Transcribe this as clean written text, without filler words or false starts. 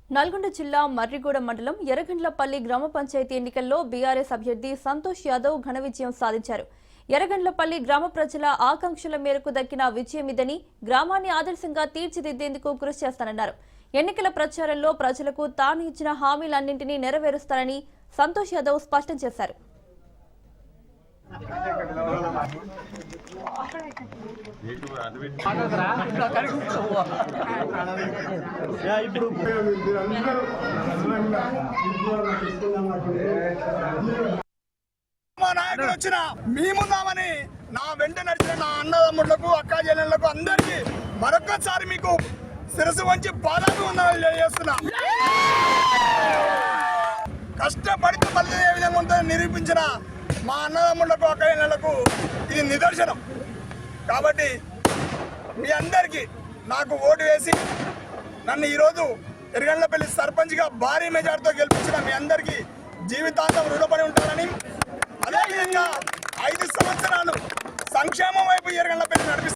నల్గొండ జిల్లా మర్రిగూడ మండలం ఎర్రగండ్లపల్లి గ్రామ పంచాయతీ ఎన్నికల్లో బీఆర్ఎస్ అభ్యర్థి సంతోష్ యాదవ్ ఘన విజయం సాధించారు. ఎర్రగండ్లపల్లి గ్రామ ప్రజల ఆకాంక్షల మేరకు దక్కిన విజయం ఇదని, గ్రామాన్ని ఆదర్శంగా తీర్చిదిద్దేందుకు కృషి చేస్తానన్నారు. ఎన్నికల ప్రచారంలో ప్రజలకు తాను ఇచ్చిన హామీలన్నింటినీ నెరవేరుస్తారని సంతోష్ యాదవ్ స్పష్టం చేశారు. మా నాయకుడు వచ్చిన మేమున్నామని నా వెంట నడిచిన నా అన్నదమ్ముళ్లకు అక్కా చెల్లెళ్లకు అందరికీ మరొక్కసారి మీకు శిరసు వంచి పాదాభివందనాలు తెలియజేస్తున్నా. కష్టపడితే ఫలితం ఏ విధంగా ఉంటుందో నిరూపించిన మా అన్నదమ్ముళ్లకు అక్కా చెల్లెళ్లకు ఇది నిదర్శనం. కాబట్టి మీ అందరికీ నాకు ఓటు వేసి నన్ను ఈరోజు ఎర్రగండ్లపల్లి సర్పంచ్గా భారీ మెజార్టీతో గెలిపించిన మీ అందరికీ జీవితాంతం రుణపడి ఉంటానని, అదేవిధంగా 5 సంవత్సరాలు సంక్షేమం వైపు ఎర్రగండ్లపల్లి నడిపిస్తాను.